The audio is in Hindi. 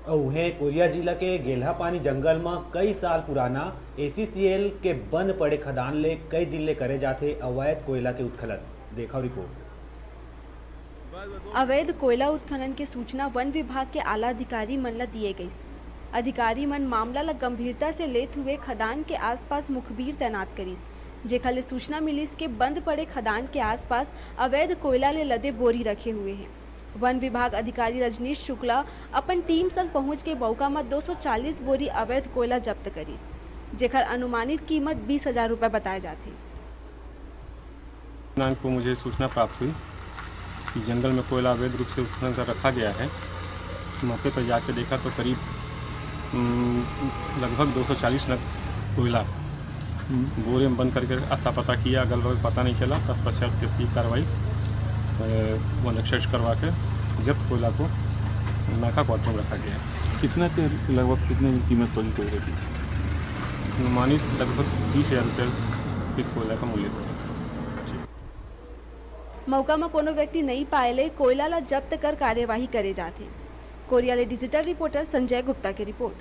उहे कोरिया जिला के गेल्हापानी जंगल में कई साल पुराना एसीसीएल के बंद पड़े खदान ले कई दिन ले करे जाते अवैध कोयला के उत्खनन। देखा रिपोर्ट। अवैध कोयला उत्खनन के सूचना वन विभाग के आला अधिकारी मन ला दिए गई। अधिकारी मन मामला ला गंभीरता से लेते हुए खदान के आसपास मुखबिर तैनात करीस, जेखर ले सूचना मिलीस के बंद पड़े खदान के आसपास अवैध कोयला ले लदे बोरी रखे हुए हैं। वन विभाग अधिकारी रजनीश शुक्ला अपन टीम संग पहुंच के बौका में 240 बोरी अवैध कोयला जब्त करीस, जेखर अनुमानित कीमत 20,000 रुपये बताए जाते। दिनांक को मुझे सूचना प्राप्त हुई कि जंगल में कोयला अवैध रूप से उत्खनन कर रखा गया है। मौके पर जाकर देखा तो करीब लगभग 240 नग कोयला बोरे में बंद करके अता पता किया, अगल बगल पता नहीं चला। तत्पश्चात की कार्रवाई वन एक्सर्च करवा के जब्त कोयला को नाका क्वार्टर में रखा गया। कितना के लगभग कितने की कीमत होगी कोयले की? अनुमानित लगभग 20,000 रुपये फीट कोयला का मूल्य था। मौका में कोनो व्यक्ति नहीं पाए कोयला ला जब्त कर कार्यवाही करे जाते। कोरिया ले डिजिटल रिपोर्टर संजय गुप्ता की रिपोर्ट।